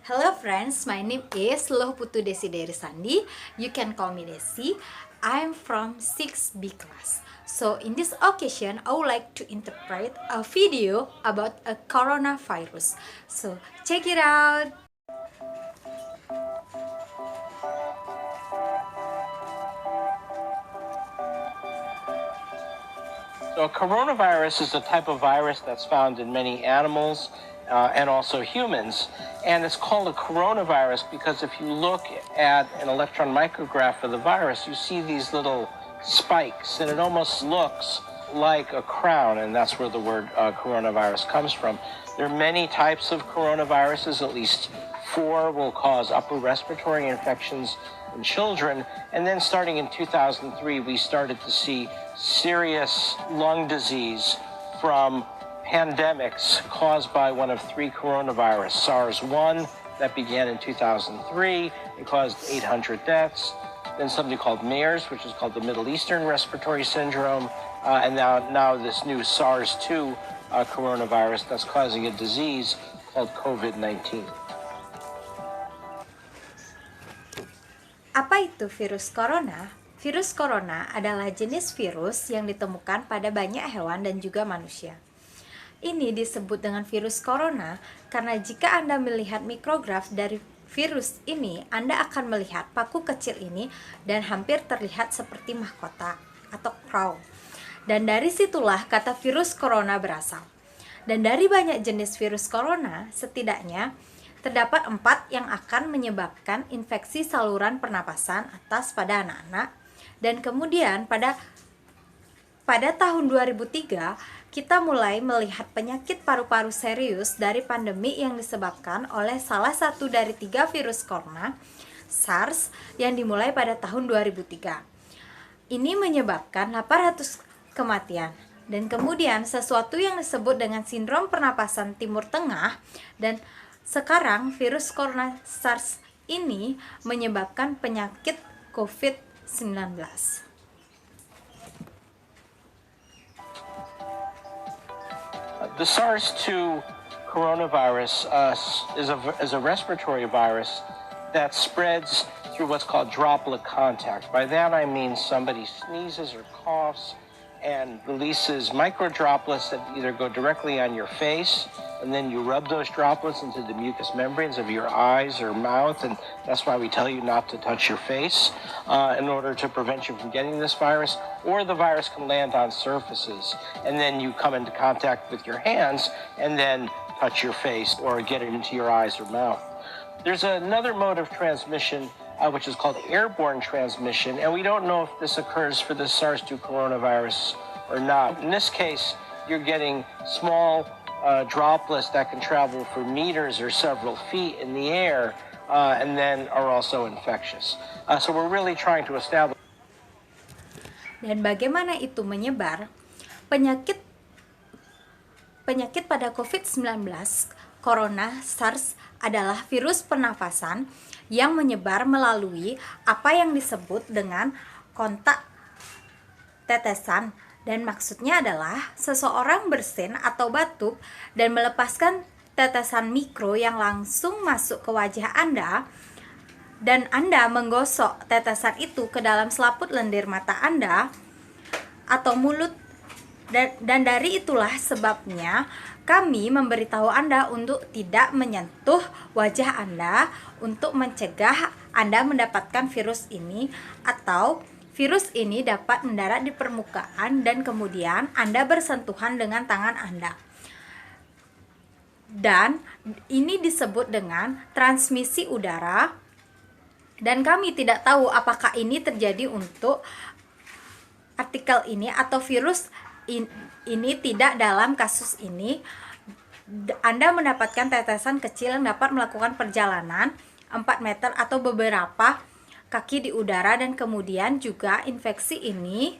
Hello friends, my name is Lohputu Desideri Sandi. You can call me Desi. I'm from 6B class. So in this occasion, I would like to interpret a video about a coronavirus. So check it out. So a coronavirus is a type of virus that's found in many animals and also humans. And it's called a coronavirus because if you look at an electron micrograph of the virus, you see these little spikes, and it almost looks like a crown, and that's where the word coronavirus comes from. There are many types of coronaviruses, at least 4 will cause upper respiratory infections in children. And then starting in 2003, we started to see serious lung disease from pandemics caused by one of 3 coronavirus. SARS-1, that began in 2003. It caused 800 deaths. Then something called MERS, which is called the Middle Eastern Respiratory Syndrome. And now this new SARS-2 coronavirus that's causing a disease called COVID-19. Apa itu virus corona? Virus corona adalah jenis virus yang ditemukan pada banyak hewan dan juga manusia. Ini disebut dengan virus corona karena jika Anda melihat mikrograf dari virus ini, Anda akan melihat paku kecil ini dan hampir terlihat seperti mahkota atau crown. Dan dari situlah kata virus corona berasal. Dan dari banyak jenis virus corona, setidaknya terdapat 4 yang akan menyebabkan infeksi saluran pernapasan atas pada anak-anak. Dan kemudian pada tahun 2003 kita mulai melihat penyakit paru-paru serius dari pandemi yang disebabkan oleh salah satu dari 3 virus corona, SARS, yang dimulai pada tahun 2003. Ini menyebabkan 800 kematian. Dan kemudian sesuatu yang disebut dengan sindrom pernapasan Timur Tengah, dan sekarang virus corona SARS ini menyebabkan penyakit COVID-19. The SARS-2 coronavirus is a respiratory virus that spreads through what's called droplet contact. By that I mean somebody sneezes or coughs and releases micro droplets that either go directly on your face, and then you rub those droplets into the mucous membranes of your eyes or mouth, and that's why we tell you not to touch your face in order to prevent you from getting this virus. Or the virus can land on surfaces, and then you come into contact with your hands and then touch your face or get it into your eyes or mouth. There's another mode of transmission which is called airborne transmission, and we don't know if this occurs for the SARS-2 coronavirus or not. In this case, you're getting small droplets that can travel for meters or several feet in the air and then are also infectious. So we're really trying to establish. Dan bagaimana itu menyebar? Penyakit pada COVID-19, corona, SARS, adalah virus pernafasan yang menyebar melalui apa yang disebut dengan kontak tetesan, dan maksudnya adalah seseorang bersin atau batuk dan melepaskan tetesan mikro yang langsung masuk ke wajah Anda, dan Anda menggosok tetesan itu ke dalam selaput lendir mata Anda atau mulut, dan dari itulah sebabnya kami memberitahu Anda untuk tidak menyentuh wajah Anda untuk mencegah Anda mendapatkan virus ini, atau virus ini dapat mendarat di permukaan dan kemudian Anda bersentuhan dengan tangan Anda. Dan ini disebut dengan transmisi udara, dan kami tidak tahu apakah ini terjadi untuk artikel ini atau virus ini tidak dalam kasus ini. Anda mendapatkan tetesan kecil yang dapat melakukan perjalanan 4 meter atau beberapa kaki di udara, dan kemudian juga infeksi ini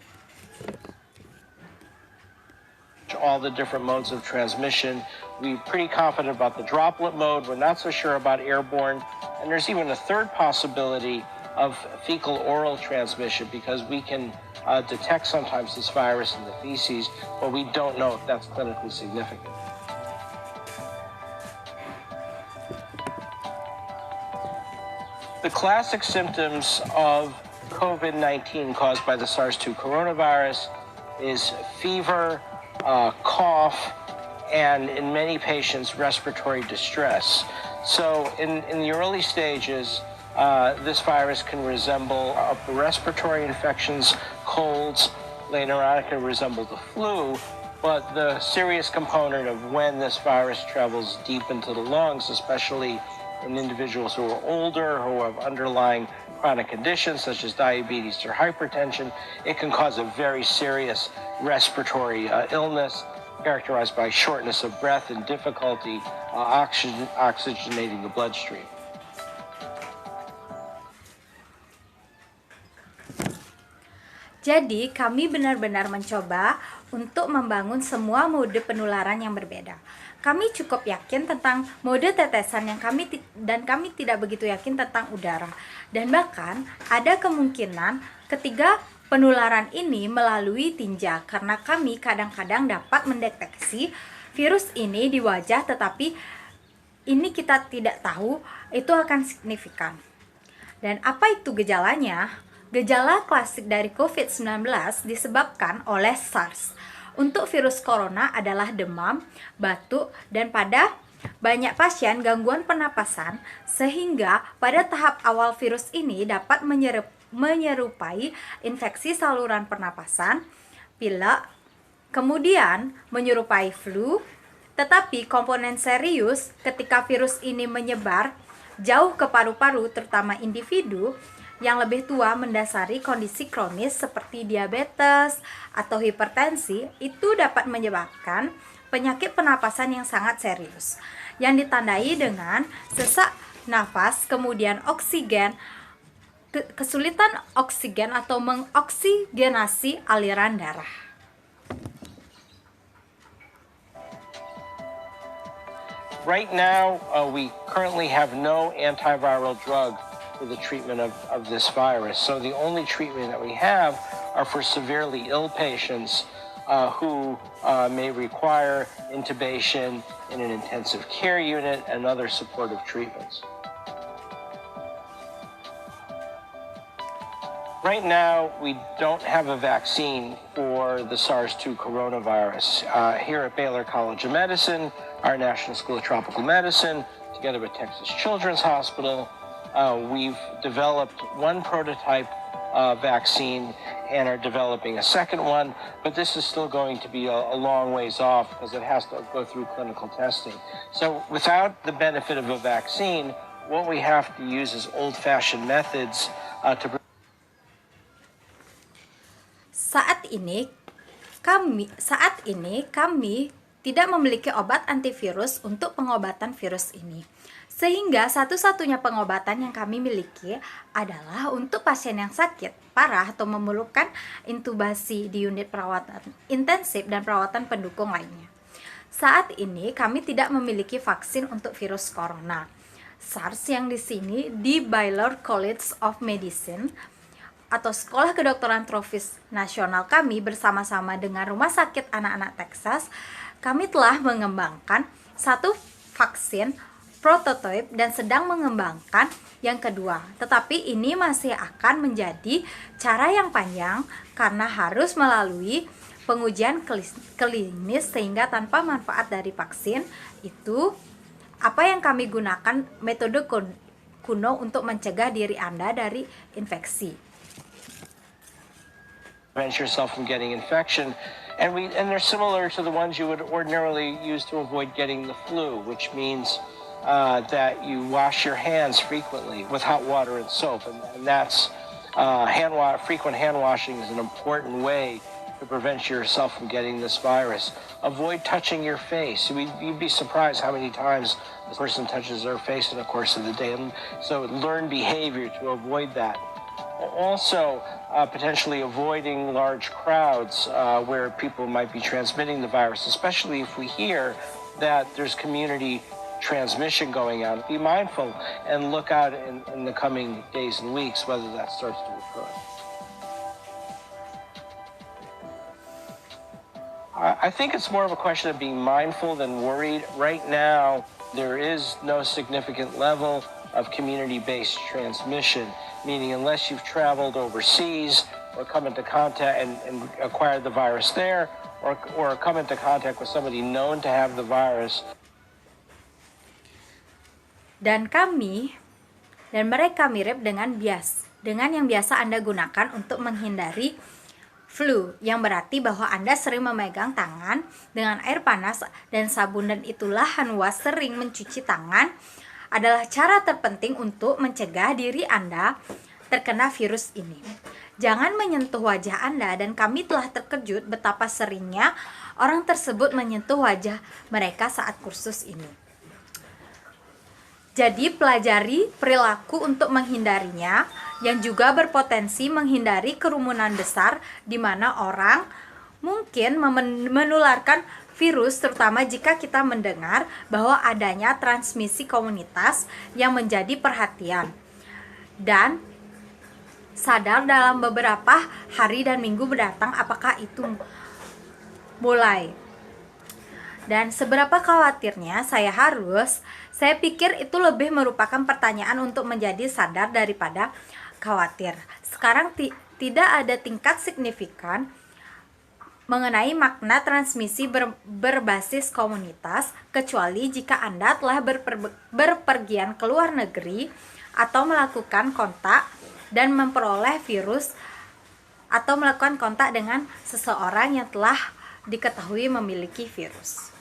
all the different modes of transmission. We're pretty confident about the droplet mode. We're not so sure about airborne, and there's even a third possibility of fecal oral transmission, because we can detect sometimes this virus in the feces, but we don't know if that's clinically significant. The classic symptoms of COVID-19 caused by the SARS-2 coronavirus is fever, cough, and in many patients, respiratory distress. So in the early stages, this virus can resemble upper respiratory infections, colds. Later on, it can resemble the flu. But the serious component of when this virus travels deep into the lungs, especially in individuals who are older, who have underlying chronic conditions such as diabetes or hypertension, it can cause a very serious respiratory illness characterized by shortness of breath and difficulty oxygenating the bloodstream. Jadi, kami benar-benar mencoba untuk membangun semua mode penularan yang berbeda. Kami cukup yakin tentang mode tetesan yang kami tidak begitu yakin tentang udara. Dan bahkan ada kemungkinan ketiga penularan ini melalui tinja karena kami kadang-kadang dapat mendeteksi virus ini di wajah, tetapi ini kita tidak tahu itu akan signifikan. Dan apa itu gejalanya? Gejala klasik dari COVID-19 disebabkan oleh SARS. Untuk virus corona adalah demam, batuk, dan pada banyak pasien gangguan pernapasan, sehingga pada tahap awal virus ini dapat menyerupai infeksi saluran pernapasan, pilek, kemudian menyerupai flu, tetapi komponen serius ketika virus ini menyebar jauh ke paru-paru, terutama individu yang lebih tua mendasari kondisi kronis seperti diabetes atau hipertensi, itu dapat menyebabkan penyakit pernapasan yang sangat serius yang ditandai dengan sesak nafas, kemudian oksigen, kesulitan oksigen atau mengoksigenasi aliran darah. Right now, we currently have no antiviral drug for the treatment of this virus. So the only treatment that we have are for severely ill patients who may require intubation in an intensive care unit and other supportive treatments. Right now, we don't have a vaccine for the SARS-2 coronavirus. Here at Baylor College of Medicine, our National School of Tropical Medicine, together with Texas Children's Hospital, we've developed one prototype vaccine and are developing a second one, but this is still going to be a long ways off because it has to go through clinical testing. So without the benefit of a vaccine, what we have to use is old-fashioned methods to Saat ini kami tidak memiliki obat antivirus untuk pengobatan virus ini. Sehingga satu-satunya pengobatan yang kami miliki adalah untuk pasien yang sakit parah atau memerlukan intubasi di unit perawatan intensif dan perawatan pendukung lainnya. Saat ini kami tidak memiliki vaksin untuk virus corona. SARS yang di sini di Baylor College of Medicine atau Sekolah Kedokteran Tropis Nasional kami bersama-sama dengan Rumah Sakit Anak-anak Texas, kami telah mengembangkan satu vaksin prototipe dan sedang mengembangkan yang kedua. Tetapi ini masih akan menjadi cara yang panjang karena harus melalui pengujian klinis, sehingga tanpa manfaat dari vaksin itu apa yang kami gunakan metode kuno untuk mencegah diri Anda dari infeksi. Prevent yourself from getting infection, and they're similar to the ones you would ordinarily use to avoid getting the flu, which means that you wash your hands frequently with hot water and soap, and that's frequent hand washing is an important way to prevent yourself from getting this virus. Avoid touching your face. You'd be surprised how many times a person touches their face in the course of the day, and so learn behavior to avoid that. Also, potentially avoiding large crowds where people might be transmitting the virus, especially if we hear that there's community transmission going on. Be mindful and look out in the coming days and weeks whether that starts to occur. I think it's more of a question of being mindful than worried. Right now, there is no significant level of community-based transmission, meaning unless you've traveled overseas or come into contact and acquired the virus there, or come into contact with somebody known to have the virus. Dan mereka mirip dengan yang biasa Anda gunakan untuk menghindari flu, yang berarti bahwa Anda sering memegang tangan dengan air panas dan sabun, dan itulah Hanwa sering mencuci tangan adalah cara terpenting untuk mencegah diri Anda terkena virus ini. Jangan menyentuh wajah Anda, dan kami telah terkejut betapa seringnya orang tersebut menyentuh wajah mereka saat kursus ini. Jadi pelajari perilaku untuk menghindarinya, yang juga berpotensi menghindari kerumunan besar di mana orang mungkin menularkan virus, terutama jika kita mendengar bahwa adanya transmisi komunitas yang menjadi perhatian. Dan sadar dalam beberapa hari dan minggu mendatang apakah itu mulai. Dan seberapa khawatirnya saya pikir itu lebih merupakan pertanyaan untuk menjadi sadar daripada khawatir. Sekarang tidak ada tingkat signifikan mengenai makna transmisi berbasis komunitas, kecuali jika Anda telah berpergian ke luar negeri atau melakukan kontak dan memperoleh virus, atau melakukan kontak dengan seseorang yang telah diketahui memiliki virus.